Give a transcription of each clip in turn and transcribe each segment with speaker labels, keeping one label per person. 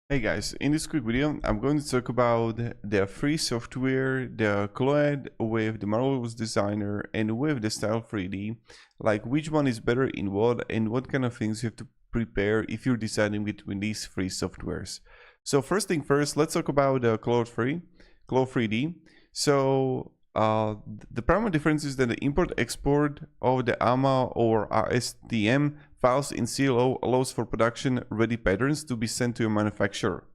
Speaker 1: Hey guys, in this quick video, I'm going to talk about the free software, the CLO3D with the Marvelous Designer and with the Style3D, like which one is better in what and what kind of things you have to prepare if you're deciding between these free softwares. So first thing first, let's talk about the CLO3D. So the primary difference is that the import-export of the AMA or RSTM files in CLO allows for production-ready patterns to be sent to a manufacturer.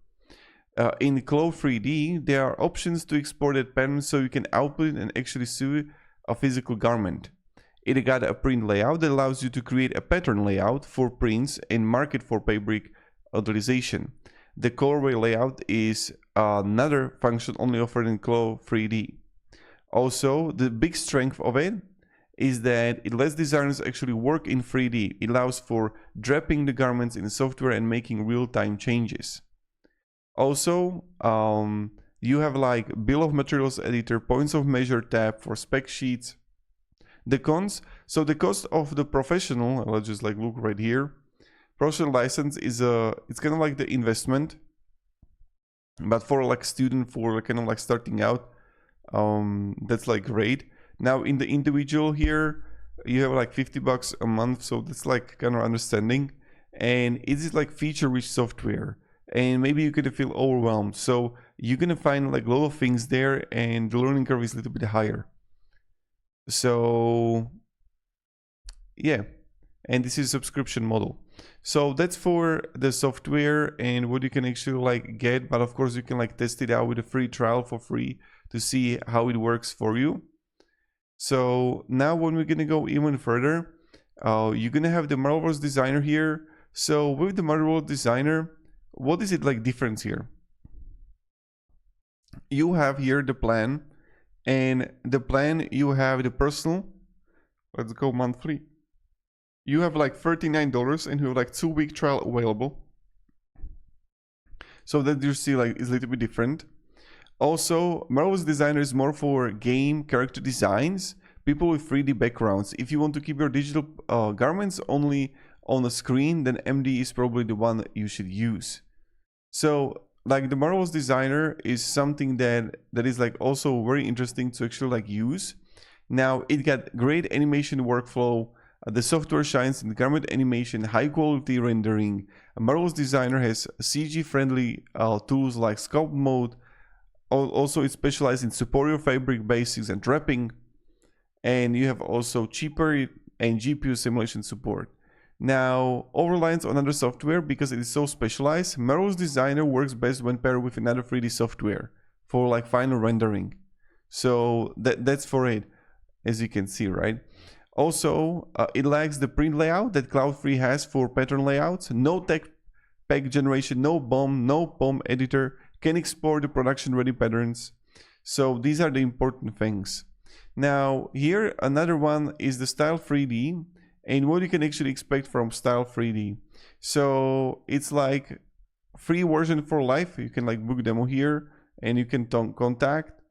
Speaker 1: In CLO3D, there are options to export that pattern so you can output and actually sew a physical garment. It got a print layout that allows you to create a pattern layout for prints and mark it for fabric utilization. The colorway layout is another function only offered in CLO3D. Also, the big strength of it is that it lets designers actually work in 3D. It allows for draping the garments in the software and making real-time changes. Also, you have like bill of materials editor, points of measure tab for spec sheets. The cons, so the cost of the professional, let's just like look right here. Professional license is it's kind of like the investment, but for like student, for kind of like starting out, that's like great. Now in the individual here, you have like $50 a month, so that's like kind of understanding. And it is like feature-rich software, and maybe you could feel overwhelmed. So you're gonna find like a lot of things there, and the learning curve is a little bit higher. So yeah, and this is a subscription model. So that's for the software and what you can actually like get, but of course you can like test it out with a free trial for free to see how it works for you. So now when we're gonna go even further, you're gonna have the Marvelous Designer here. So with the Marvelous Designer, what is it like difference here? You have here the plan, and the plan you have the personal. Let's go monthly. You have like $39 and you have like 2-week trial available. So that you see like is a little bit different. Also, Marvelous Designer is more for game character designs, people with 3D backgrounds. If you want to keep your digital garments only on the screen, then MD is probably the one that you should use. So like the Marvelous Designer is something that is like also very interesting to actually like use. Now it got great animation workflow. The software shines in garment animation, high quality rendering. Marvelous Designer has CG friendly tools like sculpt mode. Also, it's specialized in superior fabric basics and draping. And you have also cheaper and GPU simulation support. Now, over reliance on other software because it is so specialized, Marvelous Designer works best when paired with another 3D software for like final rendering. So that's for it, as you can see, right? Also, it lacks the print layout that CLO3D has for pattern layouts. No text pack generation, no BOM, no POM editor. Can export the production ready patterns. So these are the important things. Now here another one is the Style3D and what you can actually expect from Style3D. So it's like free version for life. You can like book demo here and you can contact.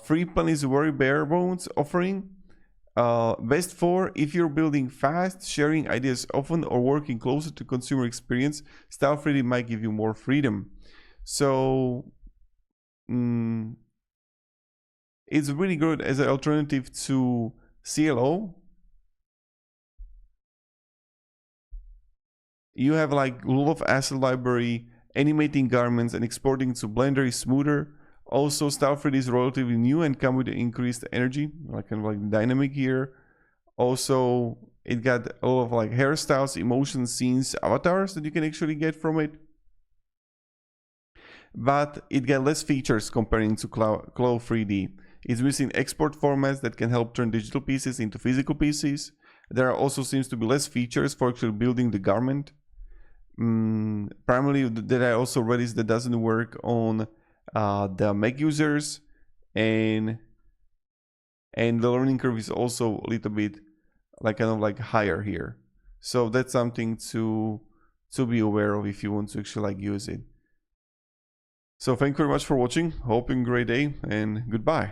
Speaker 1: Free plan is a very bare bones offering. Best for if you're building fast, sharing ideas often, or working closer to consumer experience, Style3D might give you more freedom. So it's really good as an alternative to CLO. You have like a lot of asset library, animating garments and exporting to Blender is smoother. Also, Style3D is relatively new and come with increased energy, like kind of like dynamic here. Also, it got a lot of like hairstyles, emotions, scenes, avatars that you can actually get from it. But it got less features comparing to CLO3D. It's missing export formats that can help turn digital pieces into physical pieces. There also seems to be less features for actually building the garment. Primarily, that I also read is that doesn't work on the Mac users, and the learning curve is also a little bit like kind of like higher here. So that's something to be aware of if you want to actually like use it. So thank you very much for watching. Hope you have a great day and goodbye.